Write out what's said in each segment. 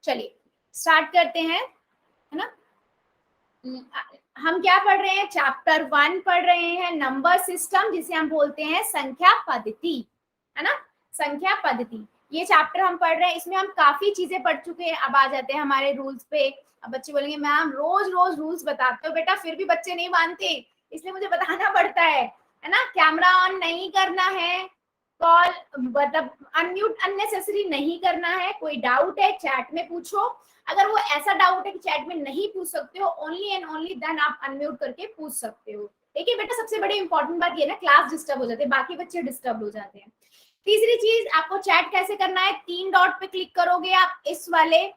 चलिए स्टार्ट करते हैं, है ना। हम क्या पढ़ रहे हैं? चैप्टर 1 पढ़ रहे हैं, नंबर सिस्टम, जिसे हम बोलते हैं संख्या पद्धति, है ना, संख्या पद्धति। ये चैप्टर हम पढ़ रहे हैं, इसमें हम काफी चीजें पढ़ चुके हैं। अब आ जाते हैं हमारे रूल्स पे। अब बच्चे बोलेंगे मैम रोज रोज रूल्स बताते हो बेटा, फिर भी बच्चे नहीं मानते, इसलिए मुझे बताना पड़ता है ना। कैमरा ऑन नहीं करना है, कॉल मतलब अनम्यूट अननेसेसरी नहीं करना है। कोई डाउट है चैट में पूछो, अगर वो ऐसा डाउट है कि चैट में नहीं पूछ सकते हो, ओनली एंड ओनली देन आप अनम्यूट करके पूछ सकते हो। देखिए बेटा, सबसे बड़ी इंपॉर्टेंट बात ये ना, क्लास डिस्टर्ब हो जाती है, बाकी बच्चे डिस्टर्ब हो जाते हैं। तीसरी चीज, आपको चैट कैसे करना है? 3 डॉट पे क्लिक करोगे, आप इस वाले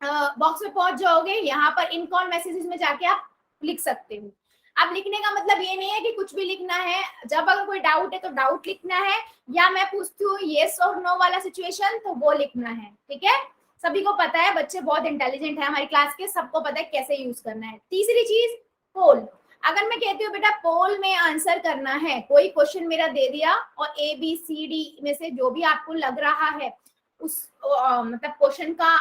बॉक्स में पहुंच जाओगे। यहाँ पर इन कॉल मैसेजेस में जाके आप लिख सकते हो। अब लिखने का मतलब ये नहीं है कि कुछ भी लिखना है, जब अगर कोई डाउट है तो डाउट लिखना है, या मैं पूछती हूँ येस और नो वाला सिचुएशन तो वो लिखना है, ठीक है। सभी को पता है, बच्चे बहुत इंटेलिजेंट है हमारी क्लास के, सबको पता है कैसे यूज करना है। तीसरी चीज, पोल। अगर मैं कहती हूँ बेटा पोल में आंसर करना है, कोई क्वेश्चन मेरा दे दिया और ABCD में से जो भी आपको लग रहा है उस मतलब क्वेश्चन का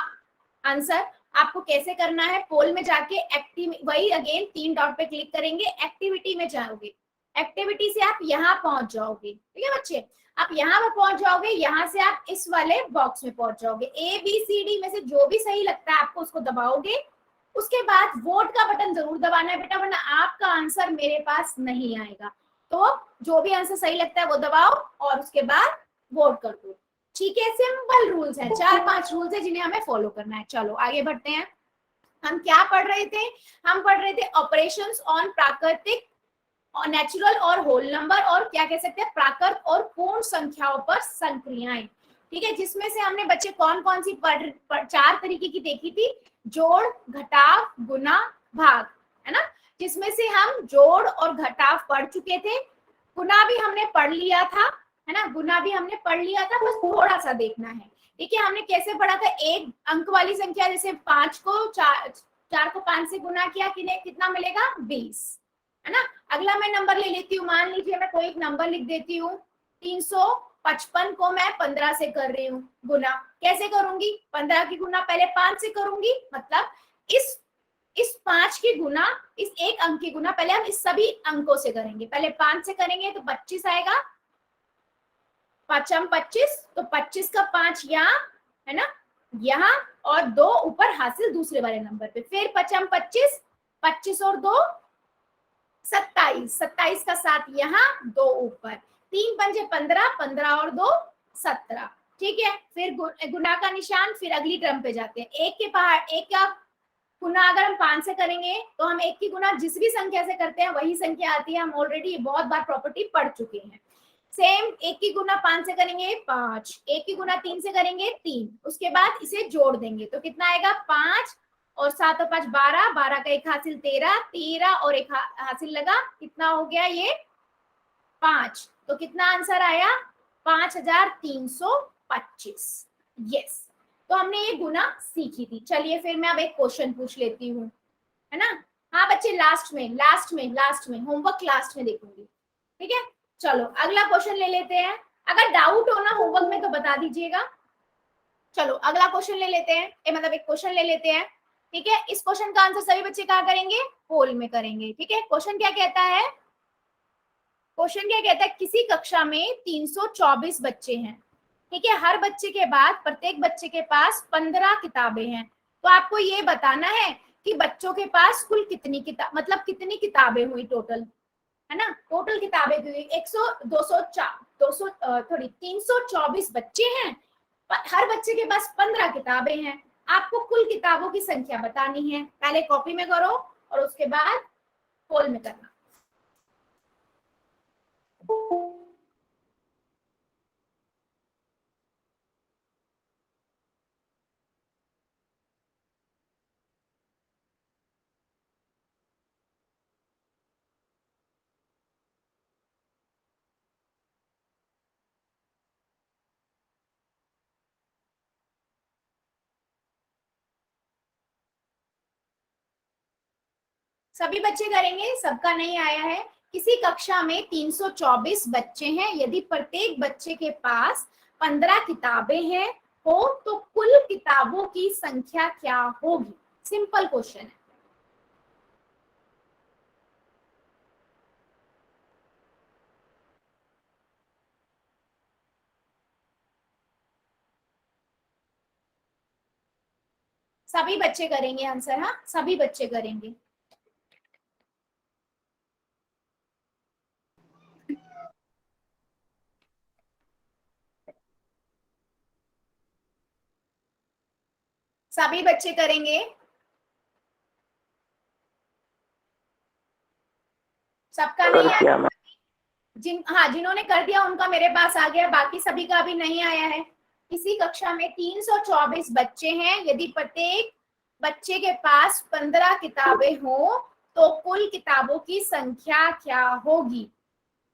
आंसर आपको कैसे करना है? पोल में जाके एक्टिव, वही अगेन 3 डॉट पे क्लिक करेंगे, एक्टिविटी में जाओगे, एक्टिविटी से आप यहाँ पहुंच जाओगे, ठीक है बच्चे। आप यहाँ पर पहुंच जाओगे, यहाँ से आप इस वाले बॉक्स में पहुंच जाओगे। ABCD में से जो भी सही लगता है आपको उसको दबाओगे। उसके बाद वोट का बटन जरूर दबाना है बेटा, वरना आपका आंसर मेरे पास नहीं आएगा। तो जो भी आंसर सही लगता है वो दबाओ और उसके बाद वोट कर दो, ठीक है। सिंपल रूल्स है, 4-5 रूल्स है जिन्हें हमें फॉलो करना है। चलो आगे बढ़ते हैं। हम क्या पढ़ रहे थे? हम पढ़ रहे थे ऑपरेशंस ऑन प्राकृतिक और नेचुरल और होल नंबर, और क्या कह सकते हैं, प्राकृत और पूर्ण संख्याओं पर संक्रियाएं, ठीक है। जिसमें से हमने बच्चे कौन कौन सी 4 तरीके की देखी थी? जोड़, घटाव, गुना, भाग, है ना। जिसमें से हम जोड़ और घटाव पढ़ चुके थे, गुना भी हमने पढ़ लिया था, है ना, गुना भी हमने पढ़ लिया था, बस थोड़ा सा देखना है, ठीक है। हमने कैसे पढ़ा था? एक अंक वाली संख्या, जैसे 5 को 4 को 5 से गुना किया, कितना मिलेगा? 20, है ना। अगला मैं नंबर ले लेती हूँ, मान लीजिए मैं कोई एक नंबर लिख देती हूँ, 355 को मैं 15 से कर रही हूँ गुना। कैसे करूंगी? 15 की गुना पहले 5 से करूंगी, मतलब इस 5 की गुना, इस एक अंक की गुना पहले हम इस सभी अंकों से करेंगे। पहले 5 से करेंगे तो 25 आएगा, 5 25, तो 25 का 5 यहाँ, है ना, यहाँ, और 2 ऊपर हासिल दूसरे वाले नंबर पे। फिर 5 25, 25 और 2 27, 27 का 7 यहाँ, 2 ऊपर, 3 पंजे 15, 15 और 2 17, ठीक है। फिर गुना का निशान, फिर अगली टर्म पे जाते हैं। एक के बाहर एक का गुना अगर हम 5 से करेंगे तो हम एक की गुना जिस भी संख्या से करते हैं वही संख्या आती है। हम ऑलरेडी बहुत बार प्रॉपर्टी पढ़ चुके हैं। सेम, एक की गुना 5 से करेंगे 5, एक की गुना 3 से करेंगे 3, उसके बाद इसे जोड़ देंगे तो कितना आएगा? 5 और 7 और 5 12, 12 का एक हासिल 13, 13 और एक हासिल लगा, कितना हो गया ये? 5। तो कितना आंसर आया? 5325। यस, तो हमने ये गुना सीखी थी। चलिए फिर मैं अब एक क्वेश्चन पूछ लेती हूँ, है ना। हाँ बच्चे, लास्ट में होमवर्क लास्ट में देखूंगी, ठीक है। चलो अगला क्वेश्चन ले लेते हैं। अगर डाउट हो ना होमवर्क में तो बता दीजिएगा। चलो अगला क्वेश्चन ले लेते हैं, मतलब एक क्वेश्चन ले लेते हैं, ठीक है। इस क्वेश्चन का आंसर सभी बच्चे कहाँ करेंगे? पोल में करेंगे, ठीक है। क्वेश्चन क्या कहता है? क्वेश्चन क्या कहता है? किसी कक्षा में 324 बच्चे हैं, ठीक है। हर बच्चे के बाद प्रत्येक बच्चे के पास 15 किताबें हैं। तो आपको ये बताना है कि बच्चों के पास कुल कितनी किताब, मतलब कितनी किताबें हुई टोटल, है ना। टोटल किताबें हुई 100 200 200 थोड़ी 324 बच्चे हैं, हर बच्चे के पास 15 किताबें हैं। आपको कुल किताबों की संख्या बतानी है। पहले कॉपी में करो और उसके बाद पोल में करना। सभी बच्चे करेंगे, सबका नहीं आया है। किसी कक्षा में 324 बच्चे हैं, यदि प्रत्येक बच्चे के पास 15 किताबें हैं हो तो कुल किताबों की संख्या क्या होगी? सिंपल क्वेश्चन है। सभी बच्चे करेंगे आंसर, हाँ सभी बच्चे करेंगे। सभी बच्चे करेंगे। सबका नहीं आया? जिन्होंने कर दिया उनका मेरे पास आ गया, बाकी सभी का अभी नहीं आया है। इसी कक्षा में 324 बच्चे हैं। यदि प्रत्येक बच्चे के पास 15 किताबें हो तो कुल किताबों की संख्या क्या होगी?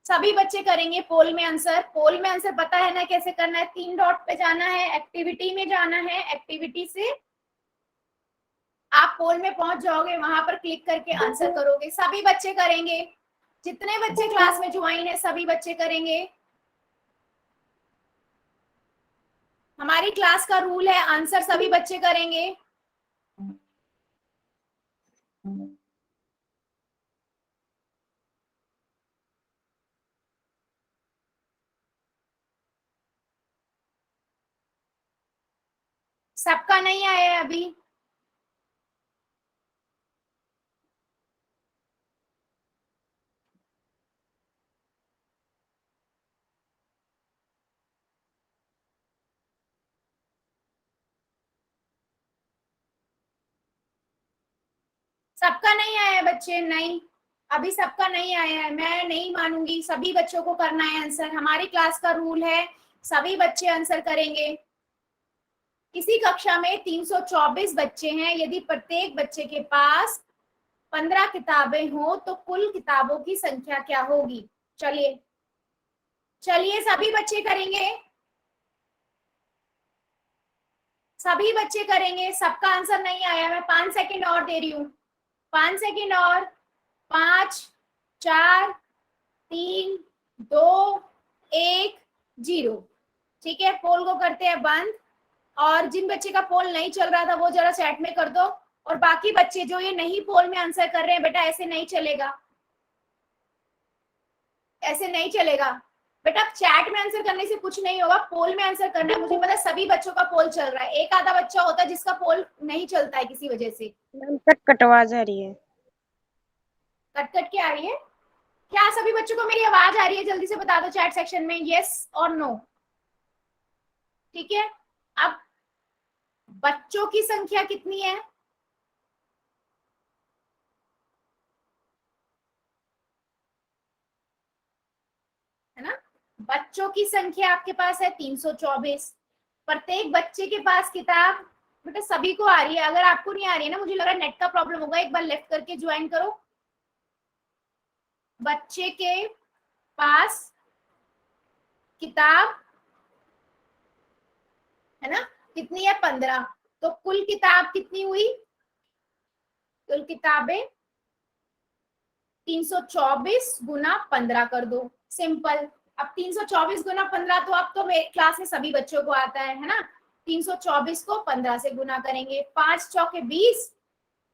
सभी बच्चे करेंगे पोल में आंसर। पोल में आंसर पता है ना कैसे करना है? 3 डॉट पे जाना है, एक्टिविटी में जाना है, एक्टिविटी से आप पोल में पहुंच जाओगे, वहां पर क्लिक करके आंसर करोगे। सभी बच्चे करेंगे, जितने बच्चे क्लास में ज्वाइन है सभी बच्चे करेंगे। हमारी क्लास का रूल है आंसर सभी बच्चे करेंगे। सबका नहीं आया है अभी। सबका नहीं आया है बच्चे, नहीं अभी सबका नहीं आया है। मैं नहीं मानूंगी, सभी बच्चों को करना है आंसर। हमारी क्लास का रूल है सभी बच्चे आंसर करेंगे। इसी कक्षा में 324 बच्चे हैं। यदि प्रत्येक बच्चे के पास 15 किताबें हो तो कुल किताबों की संख्या क्या होगी? चलिए चलिए सभी बच्चे करेंगे, सभी बच्चे करेंगे। सबका आंसर नहीं आया, मैं 5 सेकंड और दे रही हूँ। 5 सेकंड और। 5 4 3 2 1 0। ठीक है, पोल को करते हैं बंद। और जिन बच्चे का पोल नहीं चल रहा था वो जरा चैट में कर दो। और बाकी बच्चे जो ये नहीं पोल में आंसर कर रहे हैं, बेटा ऐसे नहीं चलेगा, ऐसे नहीं चलेगा बेटा। चैट में आंसर करने से कुछ नहीं होगा, पोल में आंसर करना है। मुझे पता है सभी बच्चों का पोल चल रहा है, एक आधा बच्चा होता है जिसका पोल नहीं चलता है किसी वजह से। कट कट आवाज आ रही है। कट कट के आ रही है क्या? सभी बच्चों को मेरी आवाज आ रही है? जल्दी से बता दो चैट सेक्शन में यस और नो। ठीक है, अब बच्चों की संख्या कितनी है ना? बच्चों की संख्या आपके पास है 324। प्रत्येक बच्चे के पास किताब, बेटा सभी को आ रही है। अगर आपको नहीं आ रही है ना, मुझे लग रहा है नेट का प्रॉब्लम होगा, एक बार लेफ्ट करके ज्वाइन करो। बच्चे के पास किताब है ना कितनी है? 15। तो कुल किताब कितनी हुई? कुल किताबें 324 गुना 15 कर दो, सिंपल। अब 324 गुना 15 तो अब तो मेरे क्लास में सभी बच्चों को आता है ना। 324 को 15 से गुना करेंगे। 5 चौके 20,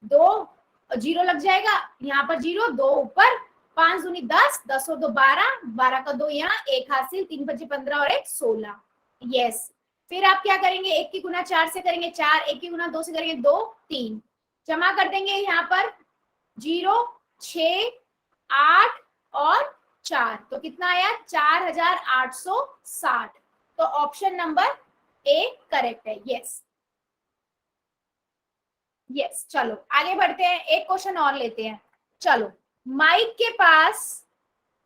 2 जीरो लग जाएगा, यहाँ पर जीरो, 2 ऊपर, 5 दूनी 10, 10 और 2 12, 12 का 2 यहाँ, एक हासिल, 3 बचे 15 और 1 16। यस, फिर आप क्या करेंगे? 1 की गुना 4 से करेंगे 4, 1 की गुना 2 से करेंगे 2 3, जमा कर देंगे यहाँ पर 0 6 8 और 4, तो कितना आया? 4860। तो ऑप्शन नंबर ए करेक्ट है। यस यस, चलो आगे बढ़ते हैं, एक क्वेश्चन और लेते हैं। चलो, माइक के पास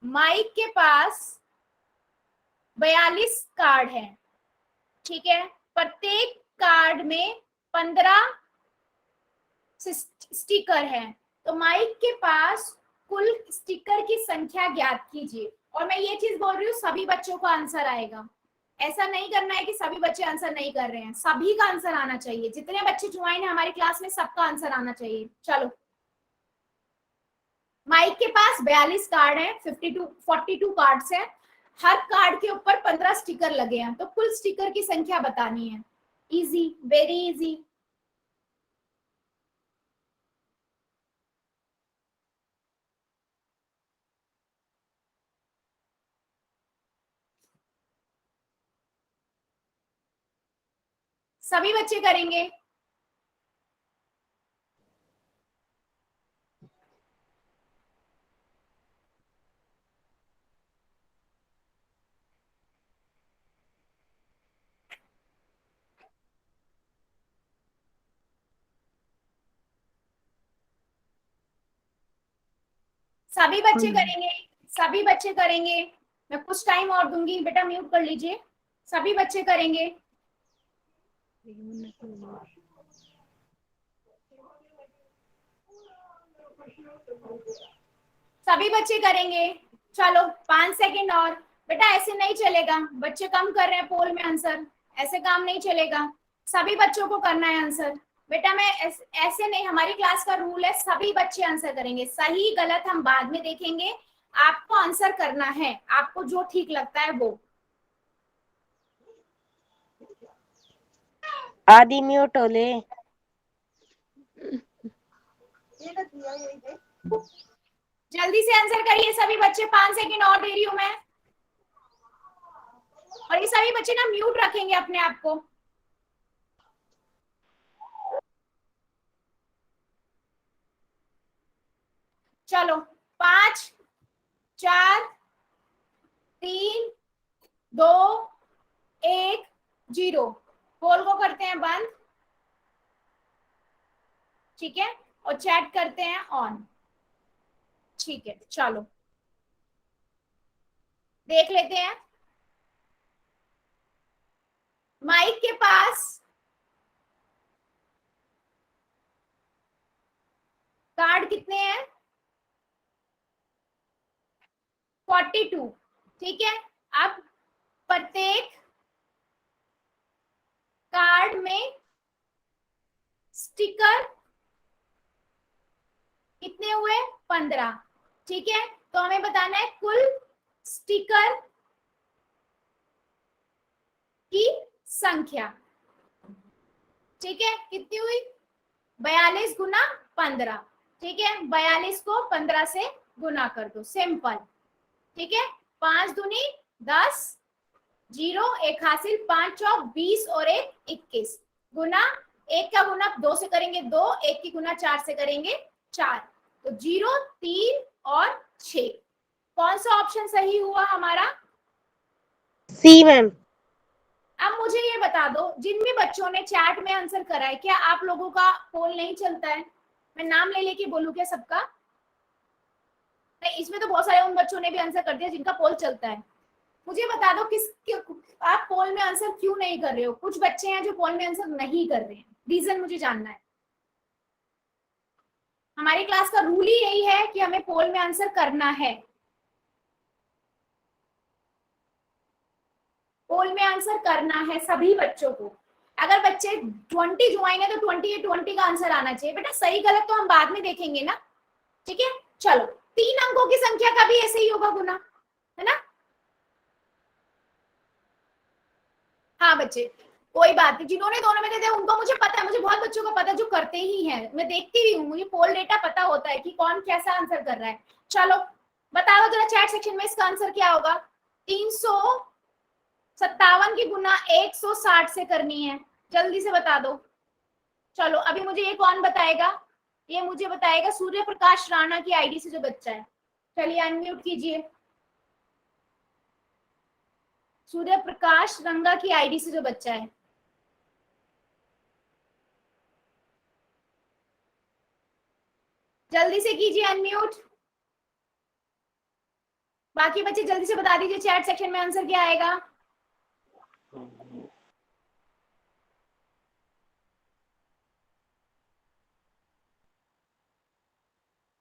42 कार्ड है। ठीक है, प्रत्येक कार्ड में 15 स्टिकर है। तो माइक के पास कुल स्टिकर की संख्या ज्ञात कीजिए। और मैं ये चीज बोल रही हूँ सभी बच्चों को आंसर आएगा। ऐसा नहीं करना है कि सभी बच्चे आंसर नहीं कर रहे हैं, सभी का आंसर आना चाहिए। जितने बच्चे ज्वाइन है हमारी क्लास में सबका आंसर आना चाहिए। चलो, माइक के पास 42 कार्ड है, 42 कार्ड्स हैं। हर कार्ड के ऊपर 15 स्टिकर लगे हैं। तो कुल स्टिकर की संख्या बतानी है। Easy, very easy. सभी बच्चे करेंगे। सभी बच्चे करेंगे, सभी बच्चे करेंगे। मैं कुछ टाइम और दूंगी, बेटा म्यूट कर लीजिए। सभी बच्चे करेंगे। सभी बच्चे करेंगे। चलो 5 सेकंड और। बेटा ऐसे नहीं चलेगा, बच्चे कम कर रहे हैं पोल में आंसर, ऐसे काम नहीं चलेगा। सभी बच्चों को करना है आंसर। बेटा मैं ऐसे नहीं, हमारी क्लास का रूल है सभी बच्चे आंसर करेंगे, सही गलत हम बाद में देखेंगे। आपको आंसर करना है, आपको जो ठीक लगता है वो। आदि म्यूट हो ले। जल्दी से आंसर करिए सभी बच्चे, 5 सेकंड और दे रही हूं मैं। और ये सभी बच्चे ना म्यूट रखेंगे अपने आप को। चलो 5, 4, 3, 2, 1, 0। पोल को करते हैं बंद, ठीक है, और चैट करते हैं ऑन। ठीक है, चलो देख लेते हैं। माइक के पास कार्ड कितने हैं? 42। ठीक है, अब प्रत्येक कार्ड में स्टिकर कितने हुए? 15। ठीक है, तो हमें बताना है कुल स्टिकर की संख्या। ठीक है, कितनी हुई? 42 गुना 15। ठीक है, 42 को 15 से गुना कर दो, सिंपल। ठीक है, 5 दूनी 10, 0 एक हासिल, 5 चौक 20 और 1 21 गुना 1 का गुना 2 से करेंगे 2, 1 की गुना 4 से करेंगे 4, तो 0 3 और 6। कौन सा ऑप्शन सही हुआ हमारा? सी मैम। अब मुझे ये बता दो, जिन भी बच्चों ने चैट में आंसर करा है, क्या आप लोगों का पोल नहीं चलता है? मैं नाम ले लेके बोलूं क्या सबका? नहीं, इसमें तो बहुत सारे उन बच्चों ने भी आंसर कर दिया जिनका पोल चलता है। मुझे बता दो आप पोल में आंसर क्यों नहीं कर रहे हो? कुछ बच्चे हैं जो पोल में आंसर नहीं कर रहे हैं, रीजन मुझे जानना है। हमारी क्लास का रूल ही यही है कि हमें पोल में आंसर करना है। पोल में आंसर करना है सभी बच्चों को। अगर बच्चे 20 ज्वाइन है तो 20 का आंसर आना चाहिए। बेटा सही गलत तो हम बाद में देखेंगे ना। ठीक है, चलो 3 अंकों की संख्या का भी ऐसे ही होगा गुना, है ना? हाँ बच्चे, कोई बात नहीं, जिन्होंने दोनों में दे दिया उनको मुझे पता है, मुझे बहुत बच्चों को पता है जो करते ही हैं, मैं देखती भी हूँ, मुझे पोल डेटा पता होता है कि कौन कैसा आंसर कर रहा है। चलो बताओ जरा चैट सेक्शन में इसका आंसर क्या होगा? 357 की गुना 160 से करनी है, जल्दी से बता दो। चलो अभी मुझे ये कौन बताएगा? ये मुझे बताएगा सूर्य प्रकाश राणा की आईडी से जो बच्चा है। चलिए अनम्यूट कीजिए। सूर्य प्रकाश रंगा की आईडी से जो बच्चा है, जल्दी से कीजिए अनम्यूट। बाकी बच्चे जल्दी से बता दीजिए चैट सेक्शन में आंसर क्या आएगा।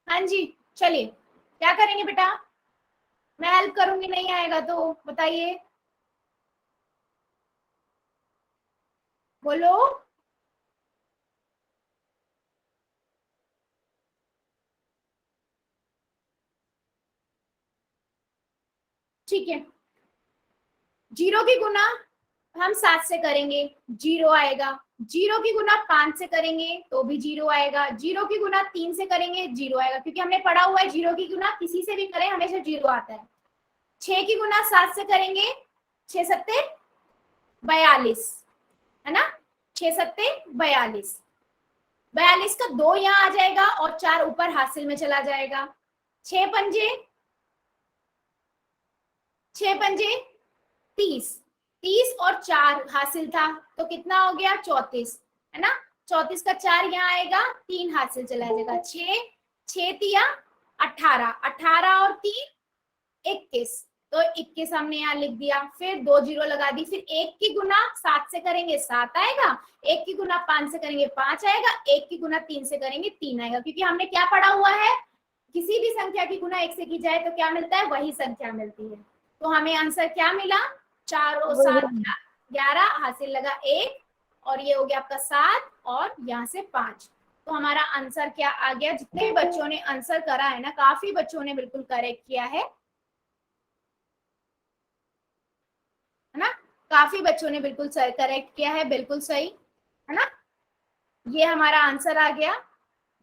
हाँ जी, चलिए क्या करेंगे बेटा? मैं हेल्प करूंगी, नहीं आएगा तो बताइए, बोलो। ठीक है, 0 की गुना हम 7 से करेंगे 0 आएगा, 0 की गुना 5 से करेंगे तो भी 0 आएगा, 0 की गुना 3 से करेंगे 0 आएगा, क्योंकि हमने पढ़ा हुआ है 0 की गुना किसी से भी करें हमेशा 0 आता है। 6 की गुना 7 से करेंगे 6 सत्ते 42, है ना, 6 सत्ते 42, 42 का 2 यहाँ आ जाएगा और 4 ऊपर हासिल में चला जाएगा। 6 पंजे 30, 30 और 4 हासिल था तो कितना हो गया 34, है ना, 34 का 4 यहाँ आएगा, 3 हासिल चला जाएगा, 6 तिया 18, 18 और 3 21, तो 21 हमने यहाँ लिख दिया, फिर 2 जीरो लगा दी, फिर 1 की गुना 7 से करेंगे 7 आएगा, 1 की गुना 5 से करेंगे 5 आएगा, 1 की गुना 3 से करेंगे 3 आएगा, क्योंकि हमने क्या पढ़ा हुआ है, किसी भी संख्या की गुना 1 से की जाए तो क्या मिलता है, वही संख्या मिलती है। तो हमें आंसर क्या मिला, 4 और 7 11, हासिल लगा 1, और ये हो गया आपका 7 और यहाँ से 5। तो हमारा आंसर क्या आ गया, जितने भी बच्चों ने आंसर करा है ना, काफी बच्चों ने बिल्कुल करेक्ट किया है ना, काफी बच्चों ने बिल्कुल सही करेक्ट किया है, बिल्कुल सही है ना, ये हमारा आंसर आ गया,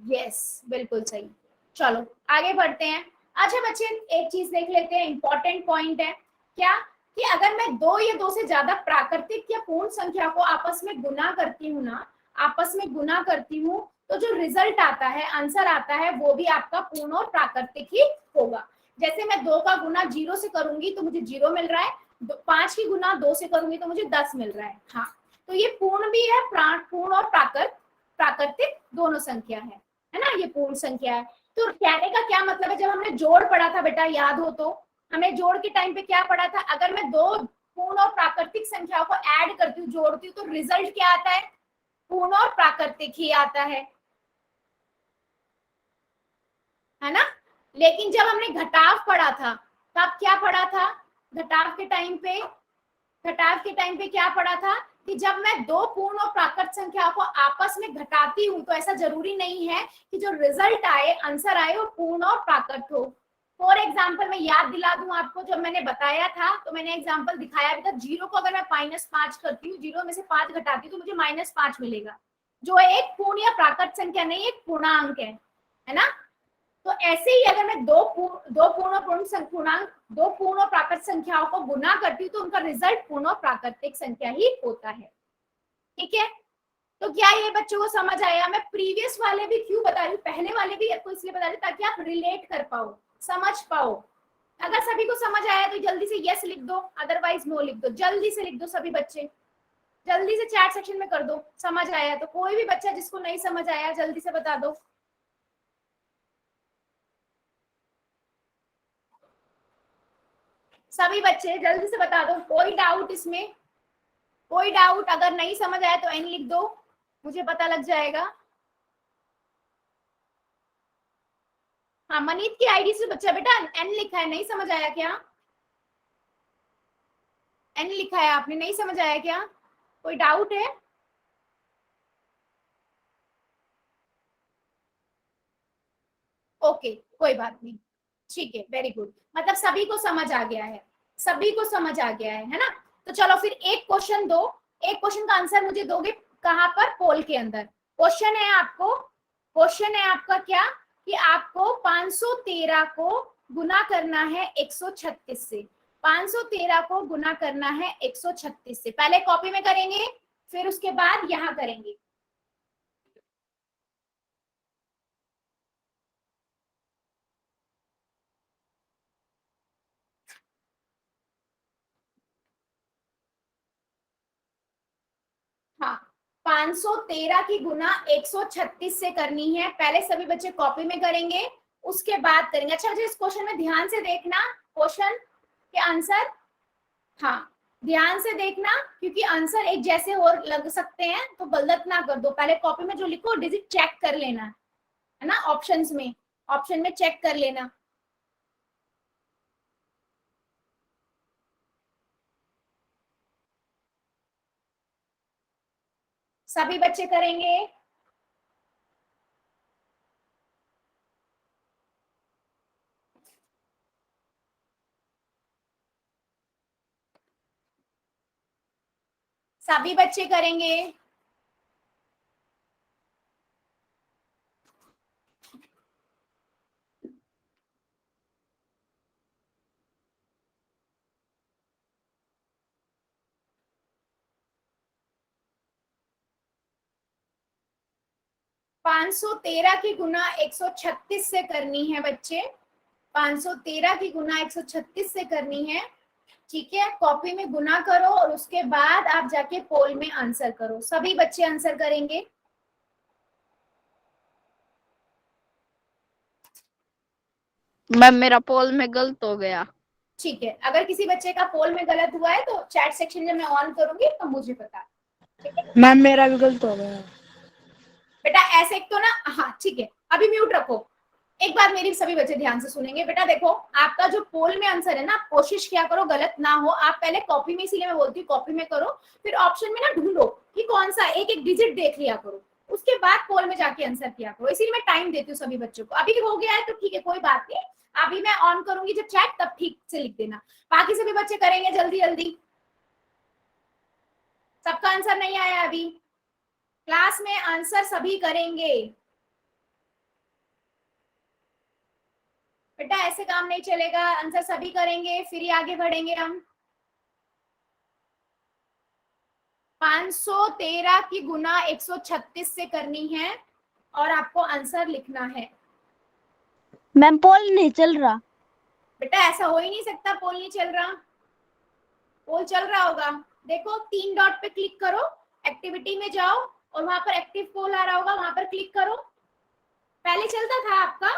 यस बिल्कुल सही। चलो आगे बढ़ते हैं। अच्छा बच्चे एक चीज देख लेते हैं, इंपॉर्टेंट पॉइंट है क्या, कि अगर मैं 2 या 2 से ज्यादा प्राकृतिक या पूर्ण संख्या को आपस में गुना करती हूँ ना, आपस में गुना करती हूँ, तो जो रिजल्ट आता है, आंसर आता है, वो भी आपका पूर्ण और प्राकृतिक ही होगा। जैसे मैं 2 का गुना 0 से करूंगी तो मुझे 0 मिल रहा है, 5 की गुना 2 से करूंगी तो मुझे 10 मिल रहा है। हाँ, तो ये पूर्ण भी है, पूर्ण और प्राकृतिक दोनों संख्या है ना, ये पूर्ण संख्या है। तो कहने का क्या मतलब है, जब हमने जोड़ पढ़ा था बेटा, याद हो तो, हमें जोड़ के टाइम पे क्या पढ़ा था, अगर मैं 2 पूर्ण और प्राकृतिक संख्याओं को ऐड करती हूँ, जोड़ती हूँ, तो रिजल्ट क्या आता है, पूर्ण और प्राकृतिक ही आता है ना। लेकिन जब हमने घटाव पढ़ा था, तब क्या पढ़ा था, घटाव के टाइम पे, घटाव के टाइम पे क्या पढ़ा था, कि जब मैं 2 पूर्ण और प्राकृत संख्याओं को आपस में घटाती हूँ, तो ऐसा जरूरी नहीं है कि जो रिजल्ट आए, आंसर आए, वो पूर्ण और प्राकृत हो। फॉर एग्जाम्पल मैं याद दिला दूं आपको, जब मैंने बताया था तो मैंने एग्जाम्पल दिखाया भी था, 0 को अगर मैं -5 करती हूँ, 0 में से 5 घटाती हूँ, तो मुझे -5 मिलेगा, जो एक पूर्ण या प्राकृत संख्या नहीं, एक पूर्णांक है ना। तो ऐसे ही अगर मैं दो पूर्ण पूर्णांक, 2 पूर्ण और प्राकृत संख्याओं को गुना करती हूँ, तो उनका रिजल्ट पूर्ण और प्राकृतिक संख्या ही होता है। ठीक है, तो क्या ये बच्चों को समझ आया, मैं प्रीवियस वाले भी क्यों बता रही हूँ, पहले वाले भी आपको इसलिए बता रही हूँ ताकि आप रिलेट कर पाओ, समझ पाओ। अगर सभी को समझ आया तो जल्दी से यस लिख दो, अदरवाइज नो लिख दो, जल्दी से लिख दो सभी बच्चे, जल्दी से चैट सेक्शन में कर दो समझ आया तो, कोई भी बच्चा जिसको नहीं समझ आया जल्दी से बता दो। सभी बच्चे जल्दी से बता दो, कोई डाउट इसमें, कोई डाउट, अगर नहीं समझ आया तो एन लिख दो, मुझे पता लग जाएगा। हाँ, मनीत की आईडी से बच्चा बेटा एन लिखा है, नहीं समझ आया क्या, एन लिखा है आपने, नहीं समझ आया क्या, कोई डाउट है। ओके कोई बात नहीं, ठीक है, वेरी गुड, मतलब सभी को समझ आ गया है, सभी को समझ आ गया है ना। तो चलो फिर एक क्वेश्चन दो, एक क्वेश्चन का आंसर मुझे दोगे कहां पर, पोल के अंदर। क्वेश्चन है आपको, क्वेश्चन है आपका क्या, कि आपको 513 को गुना करना है 136 से, 513 को गुना करना है 136 से, पहले कॉपी में करेंगे फिर उसके बाद यहां करेंगे। हाँ, 513 की गुना 136 से करनी है, पहले सभी बच्चे कॉपी में करेंगे उसके बाद करेंगे। अच्छा इस क्वेश्चन में ध्यान से देखना, क्वेश्चन के आंसर, हाँ ध्यान से देखना, क्योंकि आंसर एक जैसे और लग सकते हैं, तो गलत ना कर दो, पहले कॉपी में जो लिखो डिजिट चेक कर लेना, है ना, ऑप्शंस में, ऑप्शन में चेक कर लेना। सभी बच्चे करेंगे, सभी बच्चे करेंगे। पाँच सौ तेरह की गुना 136 से करनी है बच्चे। 513 की गुना 136 से करनी है। ठीक है, कॉपी में गुना करो और उसके बाद आप जाके पोल में आंसर करो। सभी बच्चे आंसर करेंगे। मैम मेरा पोल में गलत हो गया। ठीक है, अगर किसी बच्चे का पोल में गलत हुआ है तो चैट सेक्शन जब मैं ऑन करूंगी तो मुझे बता। ठीक है मैम मेरा भी गलत हो गया। बेटा ऐसे तो ना, हाँ ठीक है, अभी म्यूट रखो। एक बार मेरी सभी बच्चे ध्यान से सुनेंगे। बेटा देखो, आपका जो पोल में आंसर है ना, कोशिश क्या करो गलत ना हो। आप पहले कॉपी में, इसीलिए मैं बोलती हूँ कॉपी में करो, फिर ऑप्शन में ना ढूंढो कि कौन सा, एक एक डिजिट देख लिया करो, उसके बाद पोल में जाके आंसर किया करो। इसीलिए मैं टाइम देती हूँ सभी बच्चों को। अभी हो गया है तो ठीक है, कोई बात नहीं, अभी मैं ऑन करूंगी जब चैट, तब ठीक से लिख देना। बाकी सभी बच्चे करेंगे जल्दी जल्दी। सबका आंसर नहीं आया अभी? क्लास में आंसर सभी करेंगे बेटा, ऐसे काम नहीं चलेगा। आंसर सभी करेंगे, फिर ही आगे बढ़ेंगे हम। 513 की गुना 136 से करनी है और आपको आंसर लिखना है। मैम पोल नहीं चल रहा। बेटा ऐसा हो ही नहीं सकता, पोल नहीं चल रहा। पोल चल रहा होगा। देखो 3 डॉट पे क्लिक करो, एक्टिविटी में जाओ और वहां पर एक्टिव पोल आ रहा होगा, वहां पर क्लिक करो। पहले चलता था आपका?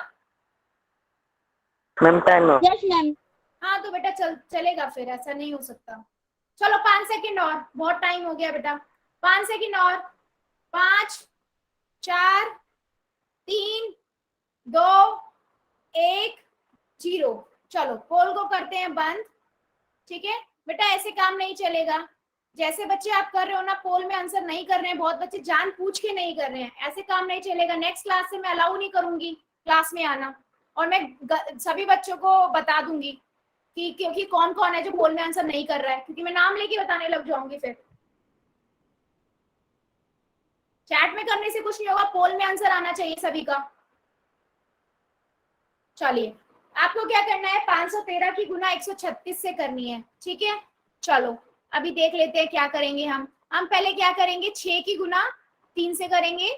मैम टाइम हो। Yes ma'am. हाँ तो बेटा चलेगा, फिर ऐसा नहीं हो सकता। चलो 5 सेकंड और, बहुत टाइम हो गया बेटा। 5 सेकंड और। 5 4 3 2 1 0। चलो पोल को करते हैं बंद। ठीक है बेटा, ऐसे काम नहीं चलेगा। जैसे बच्चे आप कर रहे हो ना, पोल में आंसर नहीं कर रहे हैं, बहुत बच्चे जान पूछ के नहीं कर रहे हैं, ऐसे काम नहीं चलेगा। नेक्स्ट क्लास से मैं अलाउ नहीं करूंगी क्लास में आना, और मैं सभी बच्चों को बता दूंगी कि क्योंकि कौन कौन है जो पोल में आंसर नहीं कर रहा है, क्योंकि मैं नाम लेके बताने लग जाऊंगी। फिर चैट में करने से कुछ नहीं होगा, पोल में आंसर आना चाहिए सभी का। चलिए, आपको क्या करना है, 513 की गुना 136 से करनी है। ठीक है, चलो अभी देख लेते हैं क्या करेंगे हम पहले क्या करेंगे, 6 की गुना 3 से करेंगे।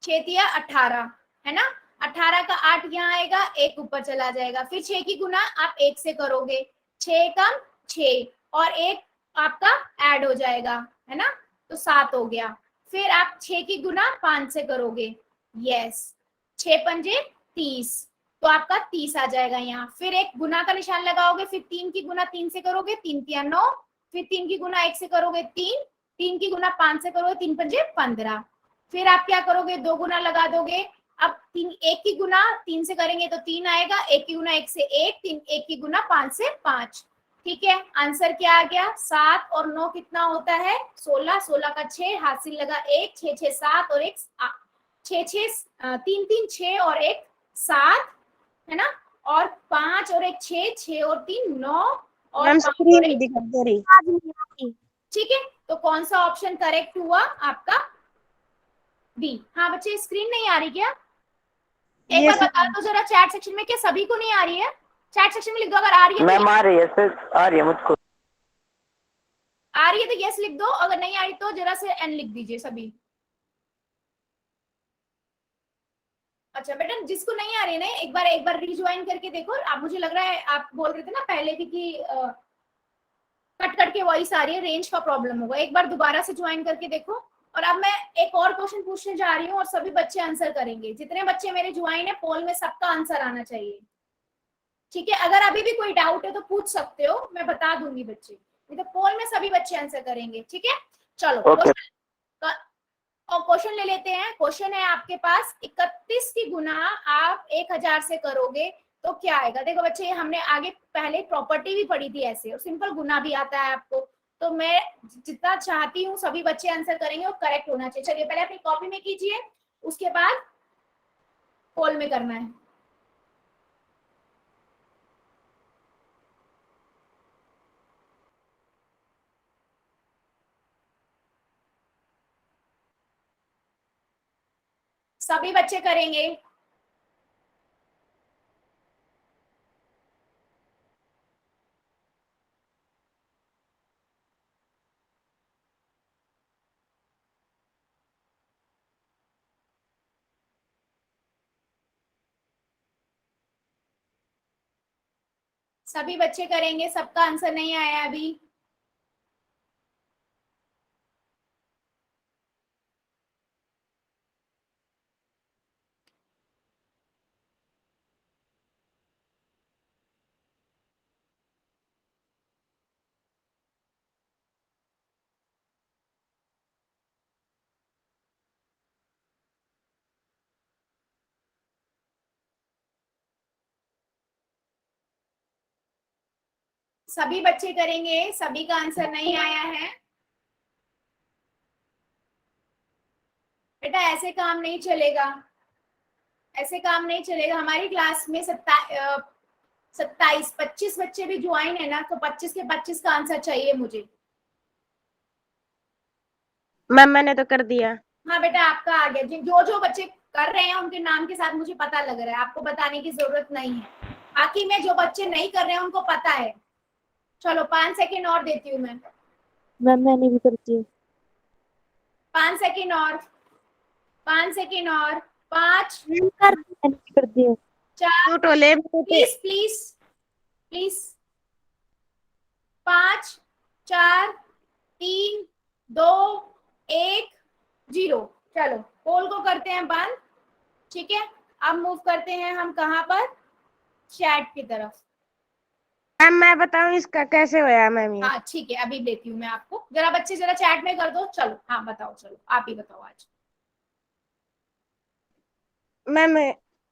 6 तिया 18 है ना, 18 का 8 यहाँ आएगा, 1 ऊपर चला जाएगा। फिर 6 की गुना आप 1 से करोगे, 6 कम 6 और 1 आपका ऐड हो जाएगा, है ना, तो 7 हो गया। फिर आप 6 की गुना 5 से करोगे, यस, 6 पंजे 30, तो आपका 30 आ जाएगा यहाँ। फिर एक गुना का निशान लगाओगे, फिर 3 की गुना 3 से करोगे, 3 तिया 9, फिर 3 की गुना 1 से करोगे 3, 3 की गुना 5 से करोगे, 3 पंजे 15। फिर आप क्या करोगे, 2 गुना लगा दोगे। अब 1 की गुना 3 से करेंगे तो 3 आएगा, 1 की गुना 1 से 1, 1 की गुना 5 से 5। ठीक है, आंसर क्या आ गया, 7 और 9 कितना होता है, 16, 16 का 6, हासिल लगा 1, 6 6 7 और 1 6 6 3 3 6 और 1 7, है ना, और 5 और 1 6, 6 और 3 9 और मैम 5 स्क्रीन और नहीं 1। दिखा दे रही। ठीक है, तो कौन सा ऑप्शन करेक्ट हुआ आपका, बी। हाँ बच्चे, स्क्रीन नहीं आ रही क्या? एक ये बार बता दो जरा चैट सेक्शन में, क्या सभी को नहीं आ रही है? चैट सेक्शन में लिख दो, अगर आ रही है तो मैम आ रही है सर, आ रही है मुझको। आ रही है तो यस लिख दो, अगर नहीं आ रही तो जरा से एन लिख दीजिए सभी। अच्छा बेटा, जिसको नहीं आ रही है ना, एक बार रिज्वाइन करके देखो। आप, मुझे लग रहा है आप बोल रहे थे ना पहले भी कि कट कट के वॉइस आ रही है, रेंज का प्रॉब्लम होगा। एक बार दोबारा से ज्वाइन करके देखो। और अब मैं एक और क्वेश्चन पूछने जा रही हूँ और सभी बच्चे आंसर करेंगे। जितने बच्चे मेरे ज्वाइन है पोल में, सबका आंसर आना चाहिए। ठीक है, अगर अभी भी कोई डाउट है तो पूछ सकते हो, मैं बता दूंगी बच्चे। नहीं तो पोल में सभी बच्चे आंसर करेंगे। ठीक है, चलो क्वेश्चन ले लेते हैं। क्वेश्चन है आपके पास, 31 की गुना आप 1000 से करोगे तो क्या आएगा। देखो बच्चे, हमने आगे पहले प्रॉपर्टी भी पढ़ी थी ऐसे, और सिंपल गुना भी आता है आपको। तो मैं जितना चाहती हूँ सभी बच्चे आंसर करेंगे और करेक्ट होना चाहिए। चलिए पहले अपनी कॉपी में कीजिए, उसके बाद पोल में करना है। सभी बच्चे करेंगे। सभी बच्चे करेंगे, सबका आंसर नहीं आया अभी। सभी बच्चे करेंगे, सभी का आंसर नहीं आया है। बेटा ऐसे काम नहीं चलेगा, ऐसे काम नहीं चलेगा। हमारी क्लास में 27-25 बच्चे भी ज्वाइन है ना, तो 25 के 25 का आंसर चाहिए मुझे। मैम मैंने तो कर दिया। हाँ बेटा आपका आ गया। जो जो बच्चे कर रहे हैं उनके नाम के साथ मुझे पता लग रहा है, आपको बताने की जरूरत नहीं है। बाकी में जो बच्चे नहीं कर रहे हैं उनको पता है। चलो 5 सेकेंड और देती हूँ मैं। मैम मैंने भी कर दिया। 5 सेकेंड और, 5 सेकेंड और, 5 कर दिया। 4, टोले प्लीज प्लीज प्लीज, 5 4 3 2 1 0। चलो पोल को करते हैं बंद। ठीक है, अब मूव करते हैं हम कहाँ पर, चैट की तरफ। मैम मैं बताऊं इसका कैसे होया मैम ये? हाँ ठीक है, अभी देती हूँ मैं आपको। जरा बच्चे जरा चैट में कर दो। चलो हाँ बताओ, चलो आप ही बताओ आज। Ma'am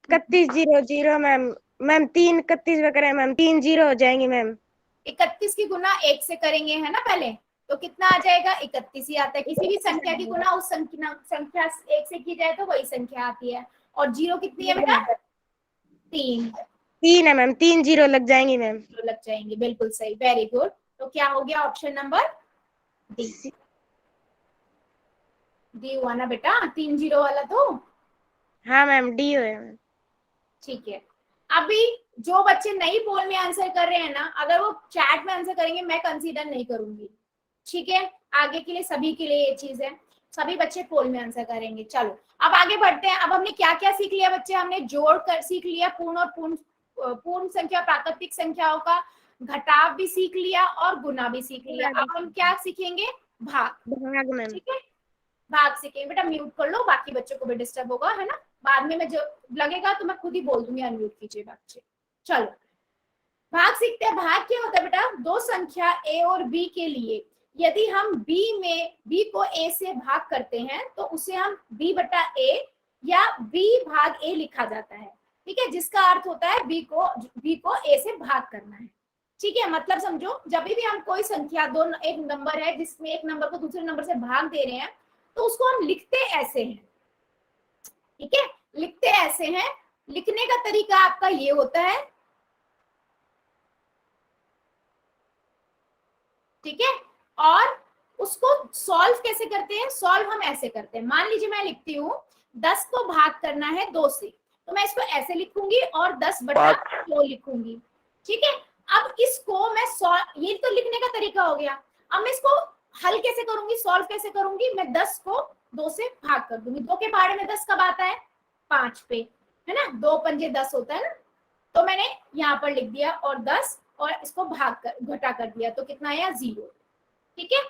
31 0 0 ma'am. मैम 3 31 में करें मैम, 3 0 हो जाएंगे मैम। 31 की गुना 1 से करेंगे है ना पहले, तो कितना आ जाएगा, 31 ही आता है। किसी भी संख्या की गुना उस संख्या 1 से की जाए तो वही संख्या आती है। और 0 कितनी है बेटा, 3। 3 है मैम, 3 0 लग जाएंगे मैम। लग जाएंगे, बिल्कुल सही, वेरी गुड। तो क्या हो गया, ऑप्शन नंबर डी। डी हुआ ना बेटा, 3 0 वाला तो। हाँ मैम डी है मैम। ठीक है, अभी जो बच्चे नई पोल में आंसर कर रहे हैं ना, अगर वो चैट में आंसर करेंगे मैं कंसीडर नहीं करूंगी। ठीक है, आगे के लिए सभी के लिए ये चीज है, सभी बच्चे पोल में आंसर करेंगे। चलो अब आगे बढ़ते हैं। अब हमने क्या क्या सीख लिया बच्चे, हमने जोड़ कर सीख लिया, पूर्ण और पूर्ण संख्या, प्राकृतिक संख्याओं का घटाव भी सीख लिया और गुना भी सीख लिया। अब हम क्या सीखेंगे, भाग। भाग मैम। ठीक है, भाग सीखेंगे। बेटा म्यूट कर लो, बाकी बच्चों को भी डिस्टर्ब होगा है ना। बाद में मैं जो लगेगा तो मैं खुद ही बोल दूंगी अनम्यूट कीजिए बच्चे। चलो भाग सीखते हैं। भाग क्या होता है बेटा, दो संख्या ए और बी के लिए यदि हम बी को ए से भाग करते हैं तो उसे हम बी बटा ए या बी भाग ए लिखा जाता है। ठीक है, जिसका अर्थ होता है बी को ए से भाग करना है। ठीक है, मतलब समझो, जब भी हम कोई संख्या एक नंबर है जिसमें एक नंबर को दूसरे नंबर से भाग दे रहे हैं तो उसको हम लिखते ऐसे हैं। ठीक है, लिखते ऐसे हैं। लिखने का तरीका आपका ये होता है। ठीक है, और उसको सॉल्व कैसे करते हैं, सॉल्व हम ऐसे करते हैं। मान लीजिए मैं लिखती हूँ 10 को भाग करना है 2 से, तो मैं इसको ऐसे लिखूंगी और 10 बटा 2 लिखूंगी। ठीक है, अब इसको मैं ये तो लिखने का तरीका हो गया। अब मैं इसको हल कैसे करूंगी, सॉल्व कैसे करूंगी, मैं 10 को 2 से भाग कर दूंगी। 2 के पहाड़े में 10 कब आता है, 5 पे, है ना, 2 पंजे 10 होता है ना। तो मैंने यहाँ पर लिख दिया और 10 और इसको भाग कर घटा कर दिया तो कितना आया, 0। ठीक है,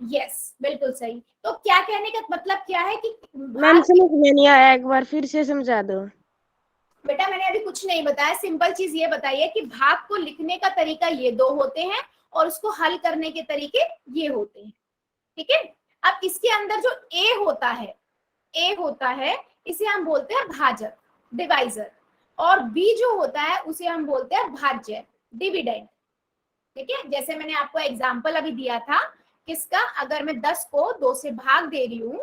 यस बिल्कुल सही। तो क्या कहने का मतलब क्या है कि मैम समझ में नहीं आया, एक बार फिर से समझा दो। बेटा मैंने अभी कुछ नहीं बताया, सिंपल चीज ये बताइए कि भाग को लिखने का तरीका ये 2 होते हैं और उसको हल करने के तरीके ये होते हैं। ठीक है, अब इसके अंदर जो ए होता है इसे हम बोलते हैं भाजक, डिवाइजर, और बी जो होता है उसे हम बोलते हैं भाज्य, डिविडेंड। ठीक है, जैसे मैंने आपको एग्जाम्पल अभी दिया था किसका, अगर मैं 10 को 2 से भाग दे रही हूँ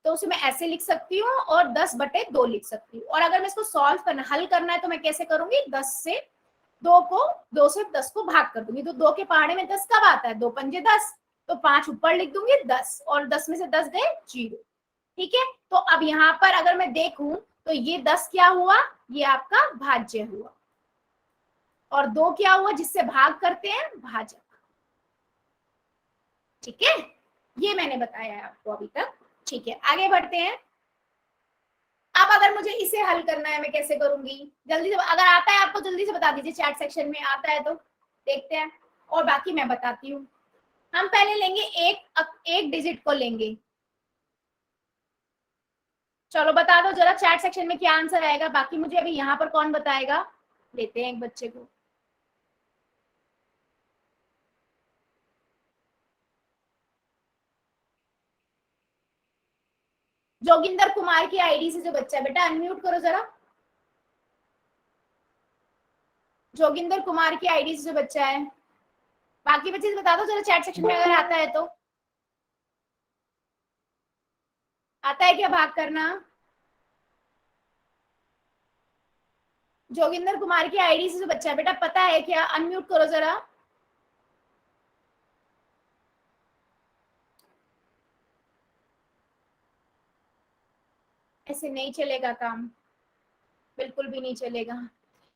तो उसे मैं ऐसे लिख सकती हूँ और 10 बटे 2 लिख सकती हूँ। और अगर मैं इसको सॉल्व करना, हल करना है तो मैं कैसे करूंगी, 2 से 10 को भाग कर दूंगी। तो 2 के पहाड़े में 10 कब आता है, 2 पंजे 10, तो 5 ऊपर लिख दूंगी 10 और 10 में से 10 गए 0। ठीक है, तो अब यहाँ पर अगर मैं देखूं तो ये 10 क्या हुआ, ये आपका भाज्य हुआ, और 2 क्या हुआ, जिससे भाग करते हैं भाजक। ठीक है, ये मैंने बताया है आपको अभी तक। ठीक है, आगे बढ़ते हैं। अब अगर मुझे इसे हल करना है, मैं कैसे करूंगी, जल्दी से अगर आता है आपको जल्दी से बता दीजिए, चैट सेक्शन में आता है तो देखते हैं, और बाकी मैं बताती हूँ। हम पहले लेंगे एक डिजिट को लेंगे। चलो बता दो जरा चैट सेक्शन में क्या आंसर आएगा, बाकी मुझे अभी यहाँ पर कौन बताएगा। लेते हैं एक बच्चे को। जोगिंदर कुमार की आईडी से जो बच्चा है, बेटा अनम्यूट करो जरा। जोगिंदर कुमार की आईडी से जो बच्चा है, बाकी बच्चे बता दो जरा चैट सेक्शन में अगर आता है तो। आता है क्या भाग करना? जोगिंदर कुमार की आईडी से जो बच्चा है, बेटा पता है क्या? अनम्यूट करो जरा। ऐसे नहीं चलेगा काम, बिल्कुल भी नहीं चलेगा।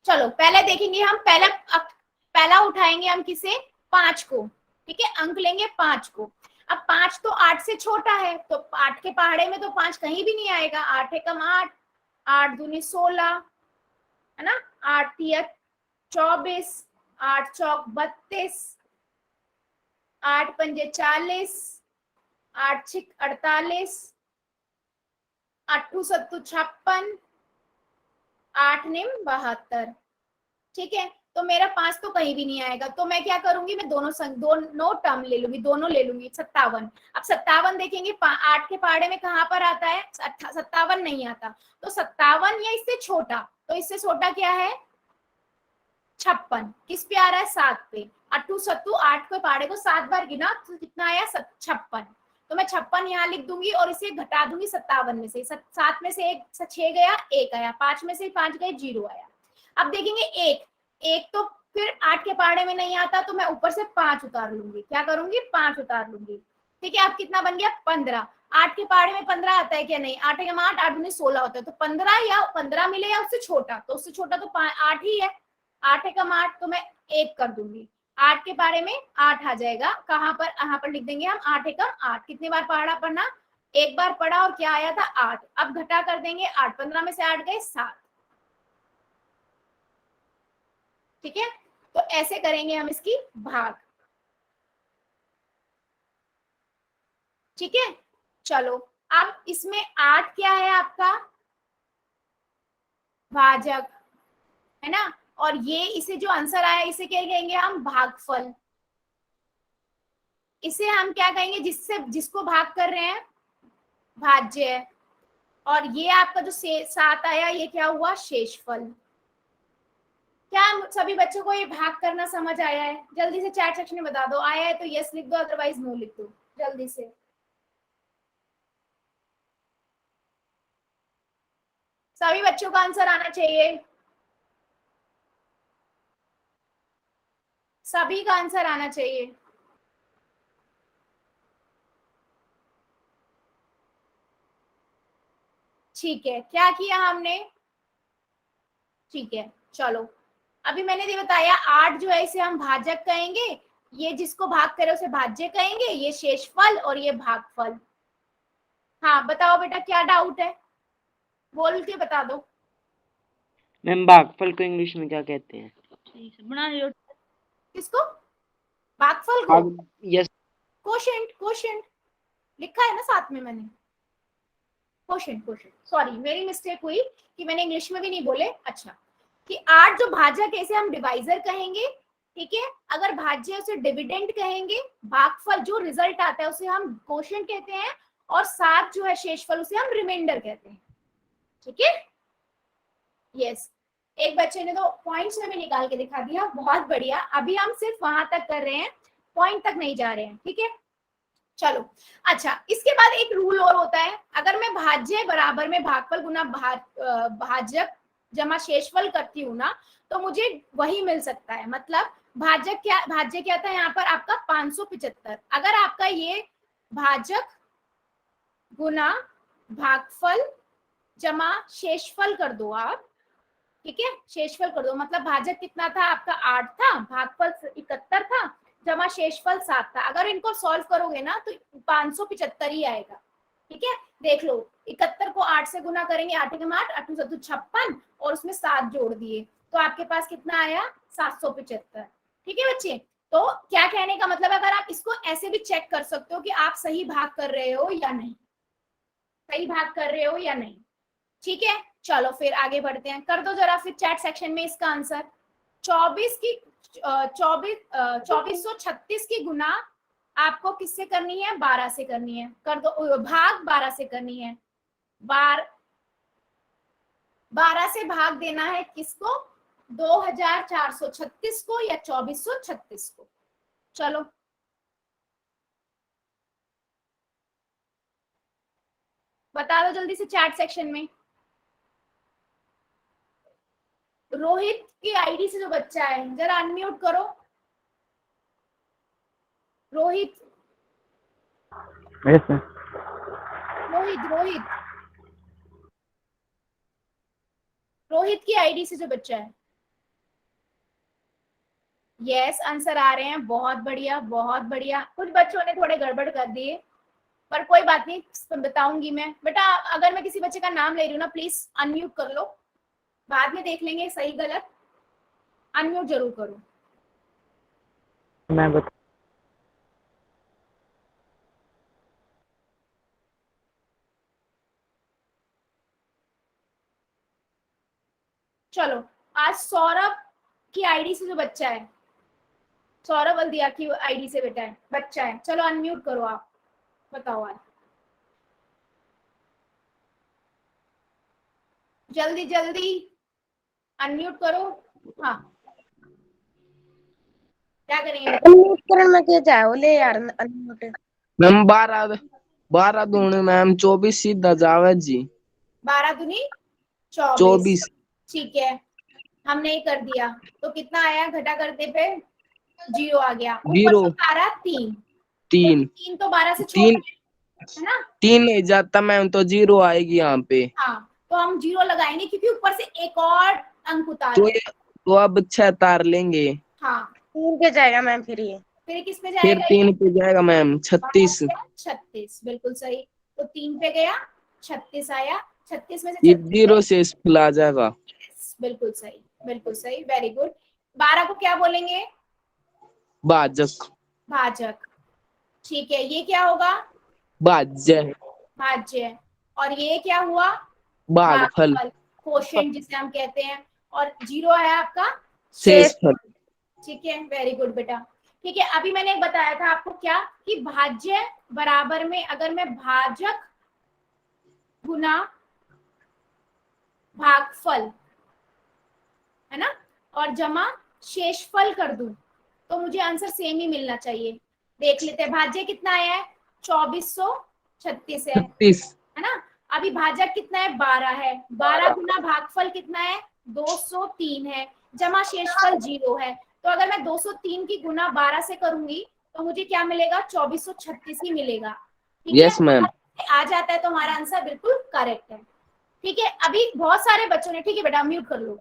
चलो पहले देखेंगे हम, पहला उठाएंगे हम किसे, 5 को। ठीक है, अंक लेंगे 5 को। अब 5 तो 8 से छोटा है, तो 8 के पहाड़े में तो 5 कहीं भी नहीं आएगा। 8 एकम 8, 8 दूनी 16, है ना, 8 तिया 24, 8 चौक 32, 8 पंजे 40, 8 छिक 48, 8 सत्तू 56, 8 निम 72। ठीक है, तो मेरा 5 तो कहीं भी नहीं आएगा, तो मैं क्या करूंगी, मैं दोनों टर्म ले लूंगी, दोनों ले लूंगी। 57, अब 57 देखेंगे 8 के पहाड़े में कहां पर आता है, 57 नहीं आता, तो 57 या इससे छोटा, तो इससे छोटा क्या है 56, किस पे आ रहा है 7 पे। 8 सत्तू 8 के पहाड़े को 7 बार गिना तो कितना आया 56, तो मैं 56 यहाँ लिख दूंगी और इसे घटा दूंगी 57 में से। 7 में से 6 गया, 1 आया, 5 में से 5 गए, 0 आया। अब देखेंगे एक तो फिर 8 के पहाड़े में नहीं आता, तो मैं ऊपर से 5 उतार लूंगी। क्या करूंगी, 5 उतार लूंगी। ठीक है, अब कितना बन गया 15। 8 के पहाड़े में 15 आता है क्या, नहीं। 8 या 8, 8 दूनी 16 होता है, तो 15 या 15 मिले या उससे छोटा, तो उससे छोटा तो 8 ही है। 8 एकम 8, तो मैं 1 कर दूंगी। 8 के बारे में 8 आ जाएगा, कहां पर, यहाँ पर लिख देंगे हम 8 एकम 8। कितनी बार पढ़ना, एक बार पढ़ा, और क्या आया था 8। अब घटा कर देंगे 8, 15 में से 8 गए 7। ठीक है, तो ऐसे करेंगे हम इसकी भाग। ठीक है, चलो अब इसमें 8 क्या है आपका भाजक, है ना, और ये इसे जो आंसर आया इसे क्या कहेंगे हम, भागफल। इसे हम क्या कहेंगे, जिसको भाग कर रहे हैं, भाज्य। और ये आपका जो 7 आया, ये क्या हुआ, शेषफल। क्या सभी बच्चों को ये भाग करना समझ आया है? जल्दी से चैट सेक्शन में बता दो, आया है तो यस लिख दो, अदरवाइज नो लिख दो जल्दी से। सभी बच्चों का आंसर आना चाहिए, सभी का आंसर आना चाहिए। ठीक है, क्या किया हमने, ठीक है, चलो अभी मैंने ये बताया 8 जो है इसे हम भाजक कहेंगे, ये जिसको भाग करे उसे भाज्य कहेंगे, ये शेषफल और ये भागफल। हाँ बताओ बेटा, क्या डाउट है, बोल के बता दो। मैम भागफल को इंग्लिश में क्या कहते हैं? किसको, भागफल को? यस। कोशेंट लिखा है ना साथ में मैंने, कोशेंट। सॉरी मेरी मिस्टेक हुई कि मैंने इंग्लिश में भी नहीं बोले। अच्छा, कि 8 जो भाजक है इसे हम डिवाइजर कहेंगे। ठीक है, अगर भाज्य उसे डिविडेंड कहेंगे। भागफल जो रिजल्ट आता है उसे हम कोशेंट कहते हैं, और 7 जो है शेषफल उसे हम रिमाइंडर कहते हैं। ठीक है, यस, एक बच्चे ने तो पॉइंट्स में भी निकाल के दिखा दिया, बहुत बढ़िया। अभी हम सिर्फ वहां तक कर रहे हैं, पॉइंट तक नहीं जा रहे हैं। ठीक है, चलो अच्छा, इसके बाद एक रूल और होता है, अगर मैं भाज्य बराबर में भागफल गुना भाजक जमा शेषफल करती हूँ ना, तो मुझे वही मिल सकता है। मतलब भाज्य क्या था यहाँ पर आपका 575। अगर आपका ये भाजक गुना भागफल जमा शेषफल कर दो आप, ठीक है, शेषफल कर दो, मतलब भाजक कितना था आपका 8 था, भागफल 71 था, जमा शेषफल 7 था। अगर इनको सॉल्व करोगे ना तो 575 ही आएगा, ठीक है। देख लो 71 को 8 से गुना करेंगे, 8 के 8, 8 7 56 और उसमें 7 जोड़ दिए तो आपके पास कितना आया 775, ठीक है बच्चे। तो क्या कहने का मतलब, अगर आप इसको ऐसे भी चेक कर सकते हो कि आप सही भाग कर रहे हो या नहीं, सही भाग कर रहे हो या नहीं, ठीक है। चलो फिर आगे बढ़ते हैं, कर दो जरा फिर चैट सेक्शन में इसका आंसर। 2436 की गुना आपको किससे करनी है, 12 से करनी है, कर दो, भाग 12 से करनी है, 12 से भाग देना है किसको, 2436 को या 2436 को। चलो बता दो जल्दी से चैट सेक्शन में। रोहित की आईडी से जो बच्चा है जरा अनम्यूट करो, रोहित, यस मैम। रोहित रोहित रोहित की आईडी से जो बच्चा है, यस आंसर आ रहे हैं, बहुत बढ़िया बहुत बढ़िया। कुछ बच्चों ने थोड़े गड़बड़ कर दिए पर कोई बात नहीं, बताऊंगी मैं। बेटा अगर मैं किसी बच्चे का नाम ले रही हूँ ना प्लीज अनम्यूट कर लो, बाद में देख लेंगे सही गलत, अनम्यूट जरूर करो। मैं बता चलो आज सौरभ की आईडी से जो बच्चा है, सौरभ हल्दिया की आईडी से बेटा है, बच्चा है, चलो अनम्यूट करो आप, बताओ आज जल्दी जल्दी अनम्यूट करो। हाँ क्या करेंगे बेटा, अनम्यूट करने में क्या जाए बोले यार, अनम्यूट। मैम 12 दूनी मैम 24 सीधा जावेद जी। 12 दूनी 24, 24 ठीक है हमने ही कर दिया, तो कितना आया, घटा करते पे 0 आ गया, ऊपर 0 से 12 3, 3 3 तो 12 से 3 छोटा है ना, 3 नहीं जाता मैम तो 0 आएगी यहाँ पे। हाँ तो हम 0 लगाएंगे क्योंकि ऊपर से एक और अंक उतार तो है। ये तो अब 6 तार लेंगे, हाँ 3 पे जाएगा मैम फिर ये। फिर किस पे फिर जाएगा, 3 पे जाएगा मैम 36। 36 बिल्कुल सही, तो 3 पे गया 36 आया, 36 में से ये 36 0 से स्प्लिट आ जाएगा। बिल्कुल सही बिल्कुल सही, वेरी गुड। 12 को क्या बोलेंगे, भाजक। भाजक, ठीक है। ये क्या होगा, भाज्य। भाज्य, और ये क्या हुआ, भागफल। भागफल, कोशेंट जिसे हम कहते हैं, और 0 है आपका शेषफल। ठीक है, वेरी गुड बेटा। ठीक है अभी मैंने बताया था आपको क्या, कि भाज्य बराबर में अगर मैं भाजक गुना भागफल है ना, और जमा शेषफल कर दूं तो मुझे आंसर सेम ही मिलना चाहिए। देख लेते हैं भाज्य कितना आया है, 2436 है ना। अभी भाजक कितना है, 12 है, 12 गुना भागफल कितना है, 203 है, जमा शेषफल 0 है, तो अगर मैं 203 की गुना 12 से करूंगी तो मुझे क्या मिलेगा, 2436 ही मिलेगा, ठीक है। Yes ma'am. आ जाता है तो हमारा आंसर बिल्कुल करेक्ट है, ठीक है। अभी बहुत सारे बच्चों ने, ठीक है बेटा म्यूट कर लो,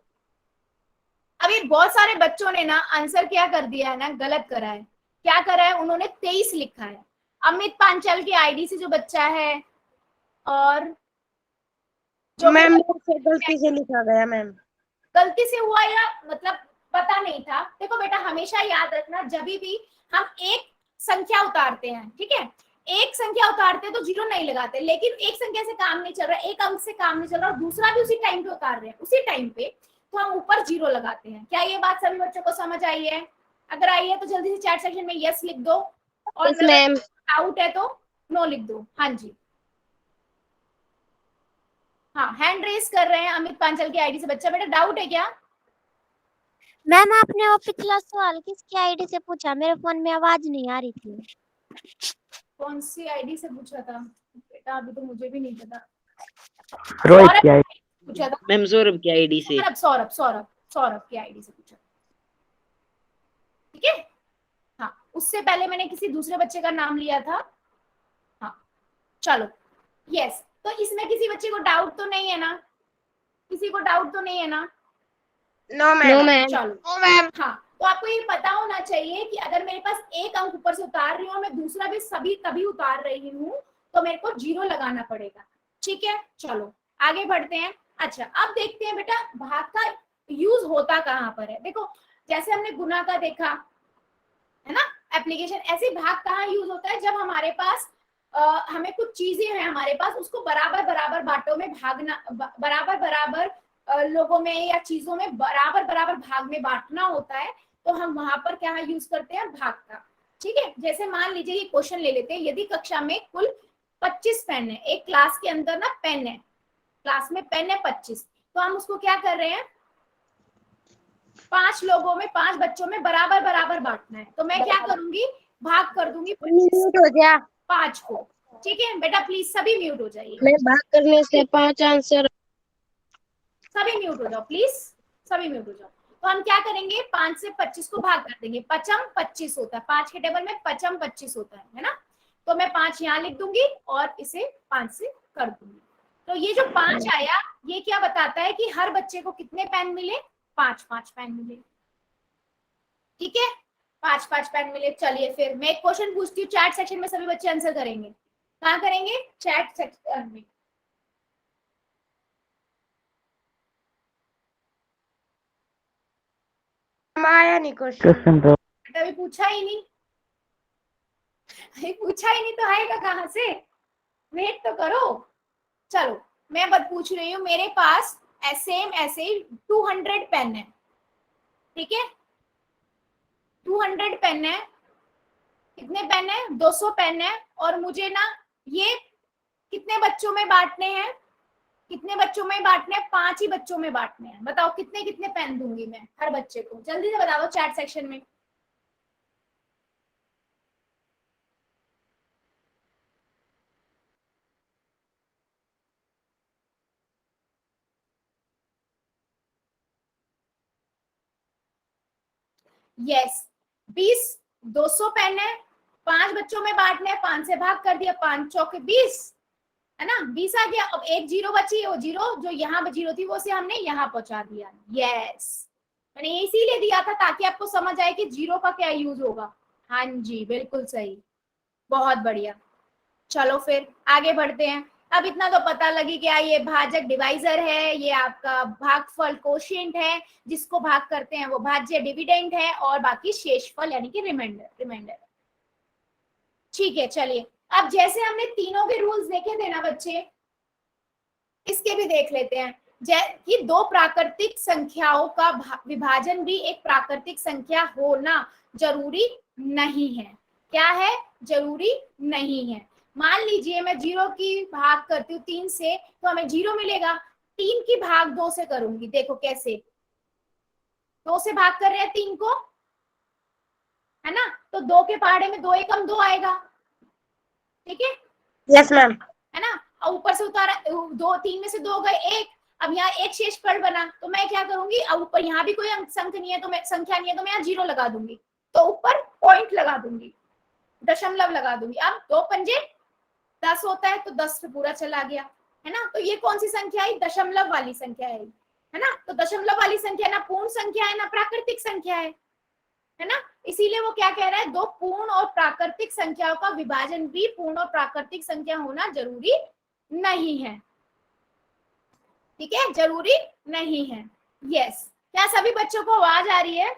अभी बहुत सारे बच्चों ने ना आंसर क्या कर दिया है ना, गलत करा है। क्या करा है, उन्होंने 23 लिखा है। अमित पांचाल की आईडी से जो बच्चा है, और जो भी मैम से गलती से लिखा गया मैम। गलती से हुआ या मतलब पता नहीं था, देखो बेटा हमेशा याद रखना जब भी हम एक संख्या उतारते हैं, ठीक है, एक संख्या उतारते हैं तो 0 नहीं लगाते, लेकिन एक संख्या से काम नहीं चल रहा, एक अंक से काम नहीं चल रहा और दूसरा भी उसी टाइम पे उतार रहे हैं, उसी टाइम पे, तो हम ऊपर 0 लगाते हैं। क्या ये बात सभी बच्चों को समझ आई है? अगर आई है तो जल्दी से चैट सेक्शन में यस लिख दो, और मैम डाउट है तो नो लिख दो। हाँ जी, हाँ हैंड रेस कर रहे हैं अमित पांचल की आईडी से बच्चा, बेटा डाउट है क्या? मैम आपने वो पिछला सवाल किसकी आईडी से पूछा, मेरे फोन में आवाज नहीं आ रही थी। कौन सी आईडी से पूछा था बेटा, अभी तो मुझे भी नहीं पता। रोहित की आईडी पूछा था मैम सौरभ की आईडी से। सौरभ सौरभ सौरभ सौरभ की आईडी से पूछा, ठीक है। हाँ उससे पहले मैंने किसी दूसरे बच्चे का नाम लिया था। हाँ चलो यस, तो इसमें किसी बच्चे को डाउट तो नहीं है ना? किसी को डाउट तो नहीं है ना? No ma'am. चलो मैम, हाँ, तो आपको ये पता होना चाहिए कि अगर मेरे पास एक अंक ऊपर से उतार रही हूँ, मैं दूसरा भी सभी तभी उतार रही हूँ, तो मेरे को 0 लगाना पड़ेगा। ठीक है, चलो आगे बढ़ते हैं। अच्छा, अब देखते हैं बेटा भाग का यूज होता कहाँ पर है। देखो, जैसे हमने गुना का देखा है ना एप्लीकेशन, ऐसे भाग कहाँ यूज होता है? जब हमारे पास हमें कुछ चीजें हैं हमारे पास, उसको बराबर बराबर बांटों में भागना, बराबर बराबर लोगों में या चीजों में बराबर बराबर भाग में बांटना होता है, तो हम वहां पर क्या यूज करते हैं? भाग का। ठीक है, जैसे मान लीजिए ये क्वेश्चन ले लेते हैं, यदि कक्षा में कुल 25 पेन है, एक क्लास के अंदर ना पेन है, क्लास में पेन है 25, तो हम उसको क्या कर रहे हैं? 5 लोगों में, 5 बच्चों में बराबर बराबर बांटना है, तो मैं क्या करूंगी? भाग कर दूंगी 5 को। ठीक है बेटा, प्लीज सभी म्यूट हो जाइए, मैं भाग करने से 5 आंसर। सभी म्यूट हो जाओ प्लीज, सभी म्यूट हो जाओ। तो हम क्या करेंगे? 5 से 25 को भाग कर देंगे, 5m 25 होता है, 5 के टेबल में 5m 25 होता है ना? तो मैं 5 यहाँ लिख दूंगी और इसे 5 से कर दूंगी। तो ये जो 5 आया, ये क्या बताता है कि हर बच्चे को कितने पेन मिले? 5 पेन मिले। ठीक है, 5 पेन मिले। चलिए फिर मैं एक क्वेश्चन पूछती हूँ, चैट सेक्शन में सभी बच्चे आंसर करेंगे। कहाँ करेंगे? चैट सेक्शन में। आया नहीं क्वेश्चन, अभी पूछा ही नहीं, पूछा ही नहीं तो आएगा कहाँ से? वेट तो करो। चलो मैं बत पूछ रही हूँ, मेरे पास सेम ऐसे 200 पेन है। ठीक है, 200 पेन है। कितने पेन है? 200 पेन है। और मुझे ना ये कितने बच्चों में बांटने हैं? कितने बच्चों में बांटने हैं? 5 ही बच्चों में बांटने हैं। बताओ कितने कितने पेन दूंगी मैं हर बच्चे को? जल्दी से बता दो चैट सेक्शन में। यस, 20, 200 पेन है, 5 बच्चों में बांटने हैं, 5 से भाग कर दिया, 5 चौके 20 है ना? 20 आ गया। अब एक 0 बची है, वो 0 जो यहाँ 0 थी वो से हमने यहाँ पहुंचा दिया। यस, मैंने इसीलिए दिया था ताकि आपको समझ आए कि 0 का क्या यूज होगा। हाँ जी, बिल्कुल सही, बहुत बढ़िया। चलो फिर आगे बढ़ते हैं। अब इतना तो पता लगी कि ये भाजक डिवाइजर है, ये आपका भागफल कोशिएंट है, जिसको भाग करते हैं वो भाज्य डिविडेंड है, और बाकी शेषफल यानी कि रिमाइंडर। ठीक है, चलिए अब जैसे हमने तीनों के रूल्स देखे थे ना बच्चे, इसके भी देख लेते हैं। कि 2 प्राकृतिक संख्याओं का विभाजन भी एक प्राकृतिक संख्या होना जरूरी नहीं है। क्या है? जरूरी नहीं है। मान लीजिए मैं 0 की भाग करती हूँ 3 से, तो हमें 0 मिलेगा। 3 की भाग 2 से करूंगी, देखो कैसे। 2 से भाग कर रहे हैं 3 को, है ना? तो 2 के पहाड़े में 2 एकम 2 आएगा। ठीक है, यस मैम। है ना? और ऊपर से उतारा 2, 3 में से 2 गए 1, अब यहाँ एक शेषफल बना, तो मैं क्या करूंगी? अब ऊपर यहाँ भी कोई संख्या नहीं है, तो मैं संख्या नहीं है, तो मैं यहाँ 0 लगा दूंगी, तो ऊपर पॉइंट लगा दूंगी, दशमलव लगा दूंगी। अब 2 पंजे 10 होता है, तो 10 पे पूरा चला गया, है ना? तो ये कौन सी संख्या है? दशमलव वाली संख्या है ना? तो दशमलव वाली संख्या ना पूर्ण संख्या है ना प्राकृतिक संख्या है ना? इसीलिए वो क्या कह रहा है? 2 पूर्ण और प्राकृतिक संख्याओं का विभाजन भी पूर्ण और प्राकृतिक संख्या होना जरूरी नहीं है। ठीक है, जरूरी नहीं है। यस, क्या सभी बच्चों को आवाज आ रही है?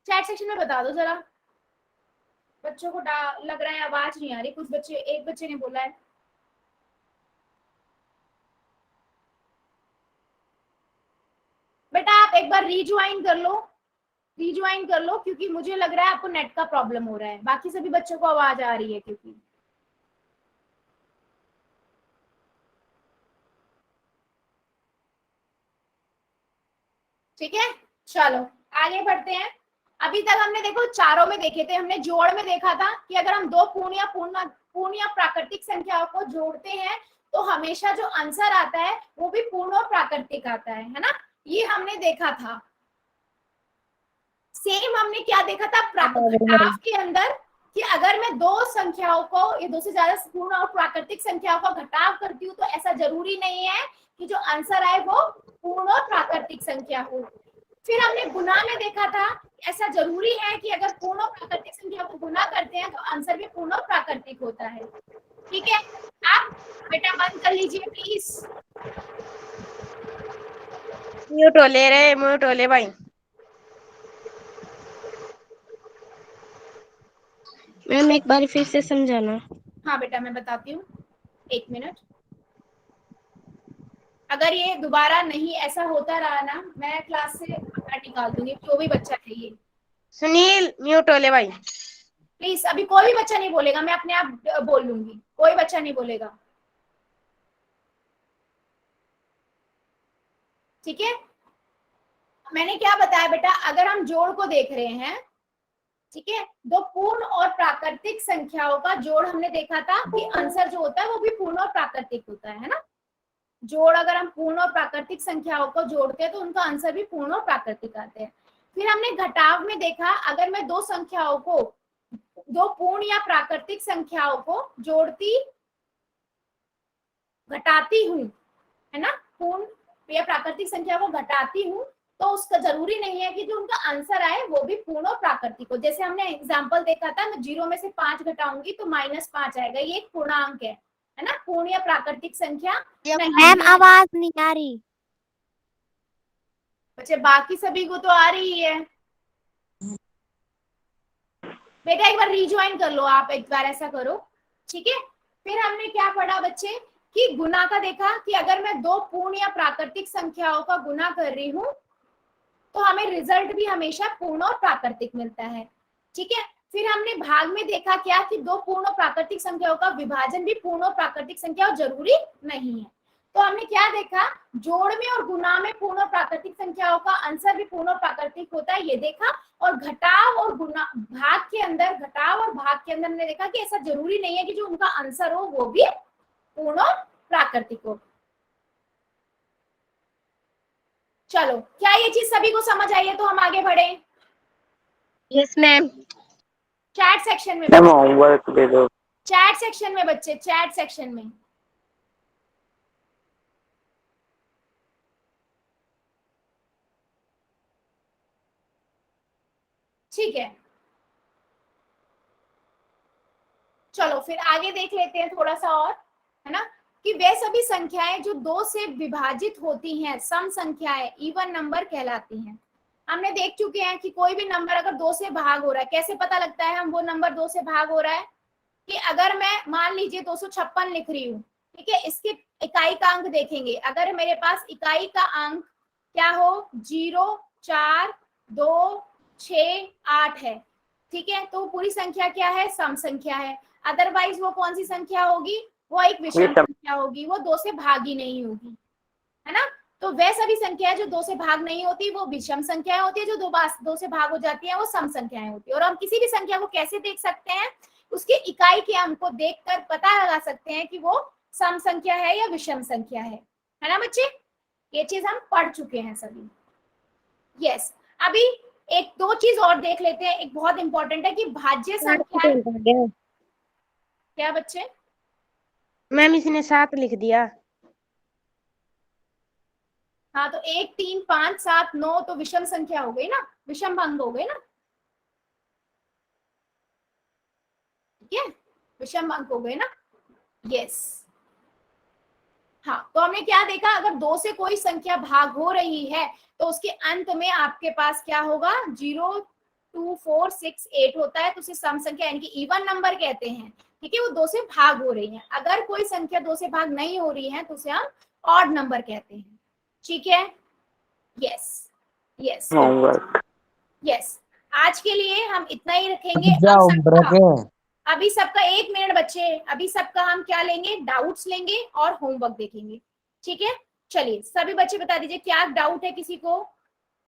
चैट सेक्शन में बता दो जरा, बच्चों को लग रहा है आवाज नहीं आ रही। कुछ बच्चे, एक बच्चे ने बोला है। बेटा आप एक बार रिज्वाइन कर लो, क्योंकि मुझे लग रहा है आपको नेट का प्रॉब्लम हो रहा है। बाकी सभी बच्चों को आवाज आ रही है क्योंकि। ठीक है, चलो आगे बढ़ते हैं। अभी तक हमने देखो चारों में देखे थे, हमने जोड़ में देखा था कि अगर हम 2 पूर्ण या प्राकृतिक संख्याओं को जोड़ते हैं तो हमेशा जो आंसर आता है वो भी पूर्ण और प्राकृतिक आता है ना? ये हमने देखा था। सेम हमने क्या देखा था ग्राफ के अंदर कि अगर मैं दो संख्याओं को या दो से ज्यादा पूर्ण और प्राकृतिक संख्याओं का घटाव करती हूँ तो ऐसा जरूरी नहीं है कि जो आंसर आए वो पूर्ण और प्राकृतिक संख्या हो। फिर हमने गुना में देखा था, ऐसा जरूरी है कि अगर पूर्ण और प्राकृतिक संख्या को गुना करते हैं तो आंसर भी पूर्ण और प्राकृतिक होता है। ठीक है, आप बेटा बंद कर लीजिए प्लीज। म्यूट हो ले भाई। मैम एक बार फिर से समझाना। हाँ बेटा मैं बताती हूँ, एक मिनट। अगर ये दोबारा नहीं ऐसा होता रहा ना, मैं क्लास से बाहर निकाल दूंगी जो भी बच्चा है ये। सुनील म्यूट हो ले भाई। प्लीज अभी कोई भी बच्चा नहीं बोलेगा, मैं अपने आप बोल लूंगी, कोई बच्चा नहीं बोलेगा। ठीक है, मैंने क्या बताया बेटा, अगर हम जोड़ को देख रहे हैं, ठीक है, दो पूर्ण और प्राकृतिक संख्याओं का जोड़ हमने देखा था कि आंसर जो होता है वो भी पूर्ण और प्राकृतिक होता है ना। जोड़ अगर हम पूर्ण और प्राकृतिक संख्याओं को जोड़ते हैं तो उनका आंसर भी पूर्ण और प्राकृतिक आते हैं। फिर हमने घटाव में देखा, अगर मैं दो संख्याओं को, दो पूर्ण या प्राकृतिक संख्याओं को जोड़ती घटाती हूँ, है ना, पूर्ण या प्राकृतिक संख्या को घटाती हूँ तो उसका जरूरी नहीं है कि जो उनका आंसर आए वो भी पूर्ण और प्राकृतिक हो। जैसे हमने एग्जांपल देखा था, मैं 0 में से 5 घटाऊंगी तो -5 आएगा, ये एक पूर्णांक है ना, पूर्ण या प्राकृतिक संख्या नहीं। मैम आवाज नहीं आ रही। बच्चे बाकी सभी को तो आ रही है बेटा, एक बार रिज्वाइन कर लो आप, एक बार ऐसा करो। ठीक है, फिर हमने क्या पढ़ा बच्चे कि गुना का देखा कि अगर मैं दो पूर्ण या प्राकृतिक संख्याओं का गुना कर रही हूँ तो हमें रिजल्ट भी हमेशा पूर्ण और प्राकृतिक मिलता है। ठीक है, फिर हमने भाग में देखा क्या कि दो पूर्ण और प्राकृतिक संख्याओं का विभाजन भी पूर्ण और प्राकृतिक संख्या जरूरी नहीं है। तो हमने क्या देखा, जोड़ में और गुना में पूर्ण और प्राकृतिक संख्याओं का आंसर भी पूर्ण और प्राकृतिक होता है, ये देखा। और घटाव और गुना भाग के अंदर, घटाव और भाग के अंदर हमने देखा कि ऐसा जरूरी नहीं है कि जो उनका आंसर हो वो भी पूर्ण और प्राकृतिक हो। चलो, क्या ये चीज सभी को समझ आई है? तो हम आगे बढ़े। Yes ma'am. चैट सेक्शन में होमवर्क दे दो। चैट सेक्शन में बच्चे, चैट सेक्शन में ठीक है। चलो फिर आगे देख लेते हैं थोड़ा सा और, है ना, कि वे सभी संख्याएं जो 2 से विभाजित होती हैं सम संख्याएं इवन नंबर कहलाती हैं। हमने देख चुके हैं कि कोई भी नंबर अगर 2 से भाग हो रहा है, कैसे पता लगता है हम वो नंबर 2 से भाग हो रहा है? कि अगर मैं मान लीजिए 256 लिख रही हूँ, ठीक है, इसके इकाई का अंक देखेंगे, अगर मेरे पास इकाई का अंक क्या हो 0, 4, 2, 6, 8 है, ठीक है, तो पूरी संख्या क्या है? सम संख्या है। अदरवाइज वो कौन सी संख्या होगी? वो एक विषम संख्या होगी, वो 2 से भागी नहीं होगी, है ना। तो वह सभी संख्याएं जो 2 से भाग नहीं होती वो विषम संख्याएं होती है, जो 2 से भाग हो जाती है वो सम संख्याएं होती है। और हम किसी भी संख्या को कैसे देख सकते हैं? उसके इकाई के अंक को देखकर पता लगा सकते हैं कि वो सम संख्या है या विषम संख्या है ना बच्चे? ये चीज हम पढ़ चुके हैं सभी। यस, अभी एक दो चीज और देख लेते हैं, एक बहुत इंपॉर्टेंट है कि भाज्य संख्या क्या बच्चे? मैम इसने 7 लिख दिया। हाँ, तो 1, 3, 5, 7, 9 तो विषम संख्या हो गई ना, विषम अंक हो गए ना, ठीक है, विषम अंक हो गए ना। यस, हाँ, तो हमने क्या देखा, अगर 2 से कोई संख्या भाग हो रही है तो उसके अंत में आपके पास क्या होगा? 0, 2, 4, 6, 8 होता है, तो उसे सम संख्या यानी कि इवन नंबर कहते हैं। ठीक है, वो 2 से भाग हो रही है। अगर कोई संख्या 2 से भाग नहीं हो रही है तो उसे हम ऑड नंबर कहते हैं। ठीक है, यस यस यस, आज के लिए हम इतना ही रखेंगे। अभी सबका 1 मिनट बच्चे, अभी सबका हम क्या लेंगे? डाउट्स लेंगे और होमवर्क देखेंगे। ठीक है, चलिए सभी बच्चे बता दीजिए क्या डाउट है किसी को?